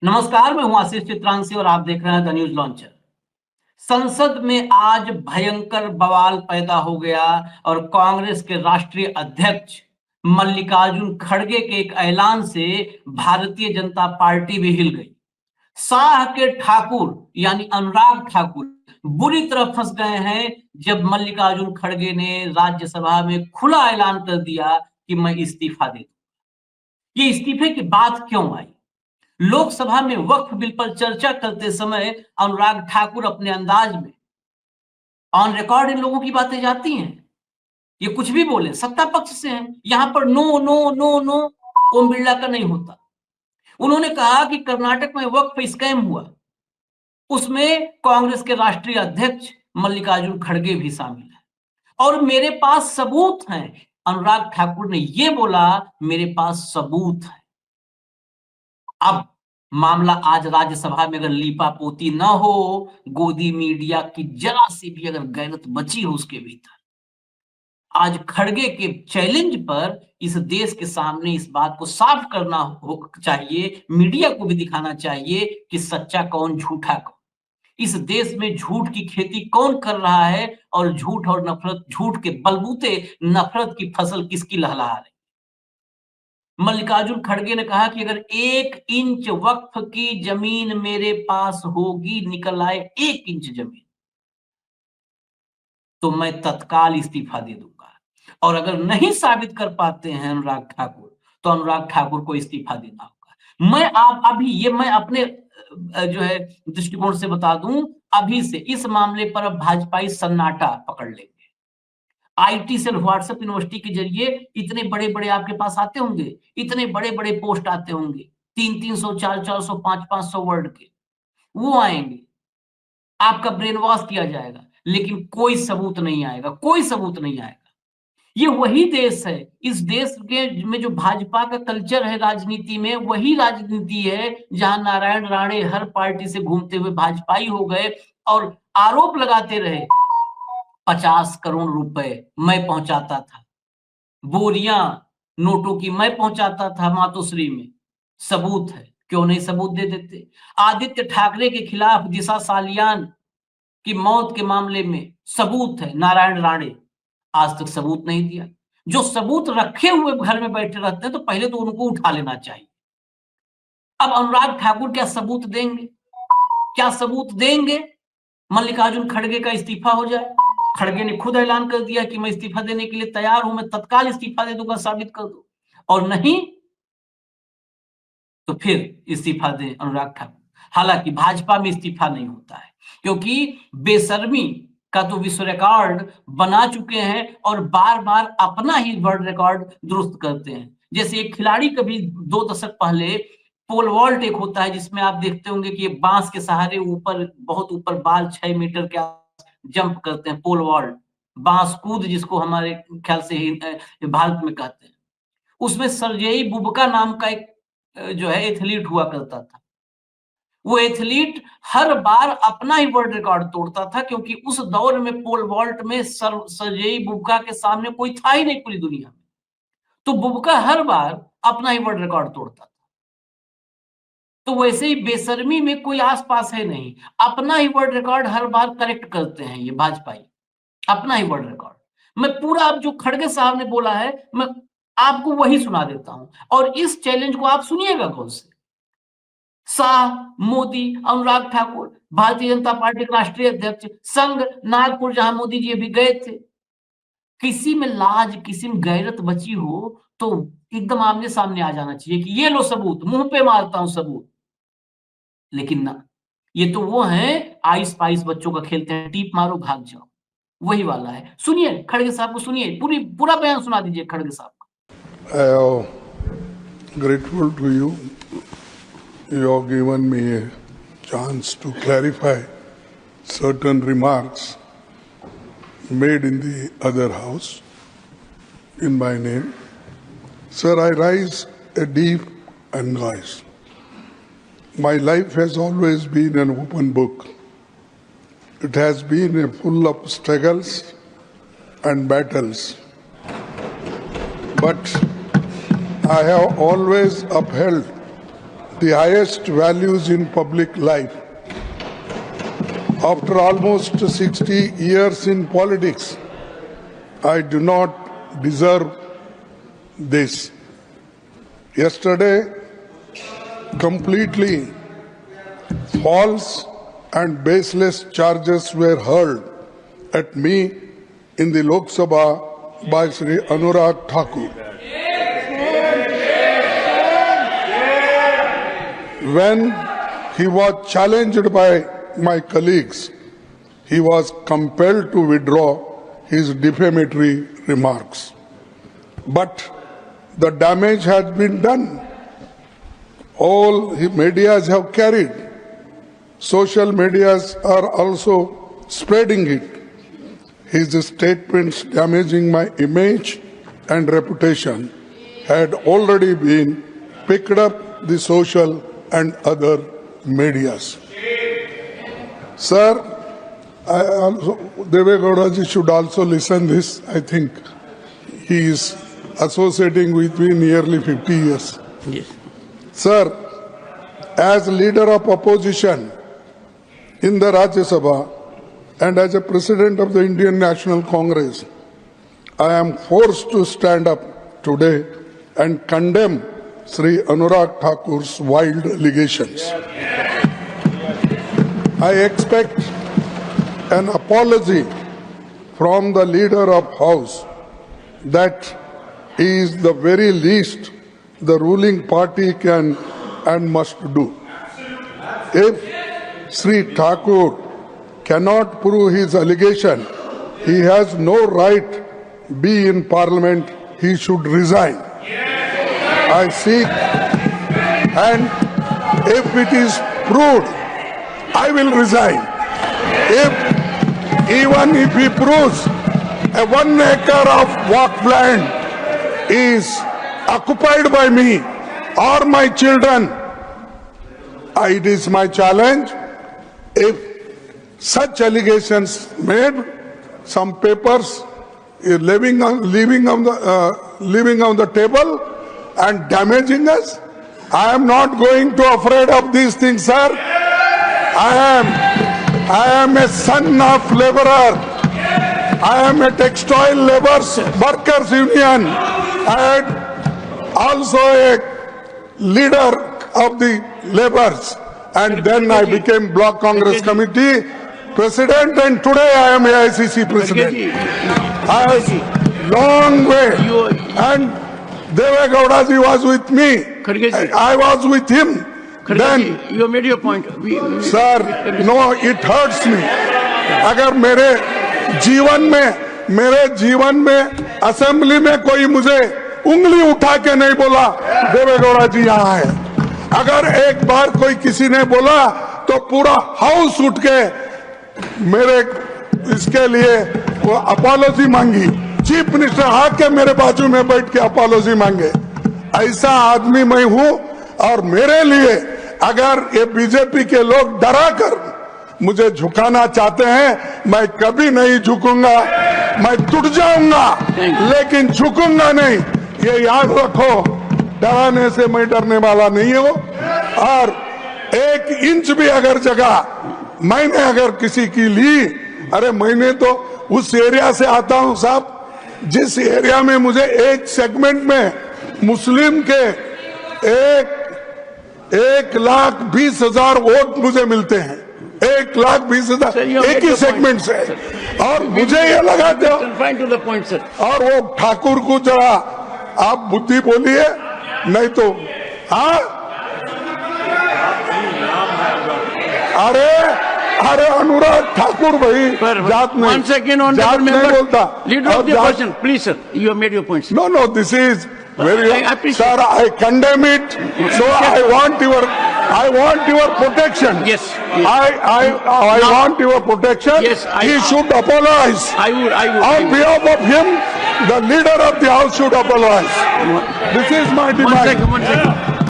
नमस्कार, मैं हूं आशीष चित्रांशी और आप देख रहे हैं द न्यूज लॉन्चर। संसद में आज भयंकर बवाल पैदा हो गया और कांग्रेस के राष्ट्रीय अध्यक्ष मल्लिकार्जुन खड़गे के एक ऐलान से भारतीय जनता पार्टी भी हिल गई। शाह के ठाकुर यानी अनुराग ठाकुर बुरी तरह फंस गए हैं जब मल्लिकार्जुन खड़गे ने राज्यसभा में खुला ऐलान कर दिया कि मैं इस्तीफा दे दूं। ये इस्तीफे की बात क्यों आई? लोकसभा में वक्फ बिल पर चर्चा करते समय अनुराग ठाकुर अपने अंदाज में ऑन रिकॉर्ड इन लोगों की बातें जाती हैं। ये कुछ भी बोले, सत्ता पक्ष से हैं, यहां पर no no no no Om Birla का नहीं होता। उन्होंने कहा कि कर्नाटक में वक्फ स्कैम हुआ, उसमें कांग्रेस के राष्ट्रीय अध्यक्ष मल्लिकार्जुन खड़गे भी शामिल है और मेरे पास सबूत हैं। अनुराग ठाकुर ने यह बोला, मेरे पास सबूत है। अब मामला आज राज्यसभा में अगर लीपापोती न हो, गोदी मीडिया की जरा सी भी अगर गैरत बची हो उसके भीतर, आज खड़गे के चैलेंज पर इस देश के सामने इस बात को साफ करना चाहिए, मीडिया को भी दिखाना चाहिए कि सच्चा कौन झूठा कौन। इस देश में झूठ की खेती कौन कर रहा है और झूठ और नफरत, झूठ के बलबूते नफरत की फसल किसकी लहलहा रही। मल्लिकार्जुन खड़गे ने कहा कि अगर 1 इंच वक्फ की जमीन मेरे पास होगी, निकल आए 1 इंच जमीन, तो मैं तत्काल इस्तीफा दे दूंगा। और अगर नहीं साबित कर पाते हैं अनुराग ठाकुर, तो अनुराग ठाकुर को इस्तीफा देना होगा। मैं अपने जो है दृष्टिकोण से बता दूं, अभी से इस मामले पर अब भाजपाई सन्नाटा पकड़ लेंगे। आईटी सेल व्हाट्सएप यूनिवर्सिटी के जरिए इतने बड़े बड़े आपके पास आते होंगे, इतने बड़े बड़े पोस्ट आते होंगे, 300-300, 400-400, 500-500 वर्ड के, वो आएंगे, आपका ब्रेन वॉश किया जाएगा, लेकिन कोई सबूत नहीं आएगा, कोई सबूत नहीं आएगा। ये वही देश है, इस देश के में जो भाजपा का कल्चर है राजनीति में, वही राजनीति है जहां नारायण राणे हर पार्टी से घूमते हुए भाजपाई हो गए और आरोप लगाते रहे 50 करोड़ रुपए मैं पहुंचाता था, बोरियां नोटों की मैं पहुंचाता था मातोश्री में। सबूत है, क्यों नहीं सबूत दे देते? आदित्य ठाकरे के खिलाफ दिशा सालियान की मौत के मामले में सबूत है, नारायण राणे आज तक सबूत नहीं दिया। जो सबूत रखे हुए घर में बैठे रहते हैं तो पहले तो उनको उठा लेना चाहिए। अब अनुराग ठाकुर क्या सबूत देंगे? क्या सबूत देंगे? मल्लिकार्जुन खड़गे का इस्तीफा हो जाए। खड़गे ने खुद ऐलान कर दिया कि मैं इस्तीफा देने के लिए तैयार हूं, मैं तत्काल इस्तीफा दे दूंगा, साबित कर दो। और नहीं तो फिर इस्तीफा दे अनुराग ठाकुर। हालांकि भाजपा में इस्तीफा नहीं होता है, क्योंकि बेशर्मी का तो विश्व रिकॉर्ड बना चुके हैं और बार बार अपना ही वर्ल्ड रिकॉर्ड दुरुस्त करते हैं। जैसे एक खिलाड़ी कभी 2 दशक पहले, पोल वॉल्ट एक होता है जिसमें आप देखते होंगे कि बांस के सहारे ऊपर, बहुत ऊपर बाल 6 मीटर के जंप करते हैं, पोल वॉल्ट, बांस कूद जिसको हमारे ख्याल से ही भारत में कहते हैं। उसमें सर्जेई बुबका नाम का एक जो है एथलीट हुआ करता था। वो एथलीट हर बार अपना ही वर्ल्ड रिकॉर्ड तोड़ता था, क्योंकि उस दौर में पोल वॉल्ट में सर्जेई बुबका के सामने कोई था ही नहीं पूरी दुनिया में। तो बुबका हर बार अपना ही वर्ल्ड रिकॉर्ड तोड़ता था। तो वैसे ही बेशर्मी में कोई आसपास है नहीं, अपना ही वर्ल्ड रिकॉर्ड हर बार करेक्ट करते हैं ये भाजपाई, अपना ही वर्ल्ड रिकॉर्ड। मैं पूरा अब जो खड़गे साहब ने बोला है, मैं आपको वही सुना देता हूं और इस चैलेंज को आप सुनिएगा गौर से। शाह, मोदी, अनुराग ठाकुर, भारतीय जनता पार्टी के राष्ट्रीय अध्यक्ष, संघ नागपुर जहां मोदी जी अभी गए थे, किसी में लाज, किसी में गैरत बची हो तो एकदम आमने सामने आ जाना चाहिए कि ये लो सबूत, मुंह पे मारता हूं सबूत। लेकिन ना, ये तो वो है आइस पाइस बच्चों का खेलते हैं, टीप मारो भाग जाओ, वही वाला है। सुनिए खड़गे साहब को, सुनिए, पूरा बयान सुना दीजिए खड़गे साहब को। I am grateful to you. You have given me a chance to clarify certain remarks made in the other house in my name. Sir, I rise a deep and noise. My life has always been an open book. It has been full of struggles and battles. But I have always upheld the highest values in public life. After almost 60 years in politics, I do not deserve this. Yesterday, completely false and baseless charges were hurled at me in the Lok Sabha by Sri Anurag Thakur. When he was challenged by my colleagues, he was compelled to withdraw his defamatory remarks. But the damage has been done. All medias have carried. Social medias are also spreading it. His statements damaging my image and reputation had already been picked up the social and other medias. Sir, Deve Gowda ji should also listen this. I think he is associating with me nearly 50 years. Yes. Sir, as leader of opposition in the Rajya Sabha and as a president of the Indian National Congress, I am forced to stand up today and condemn Sri Anurag Thakur's wild allegations. I expect an apology from the leader of House. That is the very least the ruling party can and must do. If Sri Thakur cannot prove his allegation, he has no right be in parliament. He should resign. I seek, and if it is proved, I will resign. Even if he proves a 1 acre of walkland is occupied by me or my children, it is my challenge. If such allegations made, some papers leaving on the table and damaging us, I am not going to afraid of these things, sir. I am a son of laborer. I am a textile laborers workers union. I am also a leader of the laborers, and then I became Block Congress Committee President, and today I am AICC President. I have long way, and Deve Gowda ji was with me. I was with him. Then, you made your point. sir, no, it hurts me. अगर मेरे जीवन में assembly में कोई मुझे उंगली उठा के नहीं बोला देवे गौड़ा जी यहाँ है, अगर एक बार कोई किसी ने बोला तो पूरा हाउस उठ के मेरे इसके लिए वो अपॉलॉजी मांगी, चीफ मिनिस्टर आके मेरे बाजू में बैठ के अपॉलॉजी मांगे। ऐसा आदमी मैं हूं, और मेरे लिए अगर ये बीजेपी के लोग डरा कर मुझे झुकाना चाहते हैं, मैं कभी नहीं झुकूंगा। मैं टूट जाऊंगा लेकिन झुकूंगा नहीं, ये याद रखो। डराने से मैं डरने वाला नहीं हूं, और 1 इंच भी अगर जगह मैंने अगर किसी की ली, अरे मैंने तो उस एरिया से आता हूं साहब, जिस एरिया में मुझे एक सेगमेंट में मुस्लिम के 1,20,000 वोट मुझे मिलते हैं, 1,20,000 एक ही सेगमेंट से, और मुझे ये लगाते हो। और वो ठाकुर को जरा आप बुद्धि बोलिए, नहीं तो हाँ, अरे अनुराग ठाकुर भाई जात नहीं, जात नहीं बोलता। Leader of the opposition, please sir, you have made your points. No, this is very, I appreciate. sir, I condemn it. So I want your protection. Yes. I want your protection. Yes, he should apologize. I would. On behalf of him, the leader of the house should apologize. This is my demand. One second.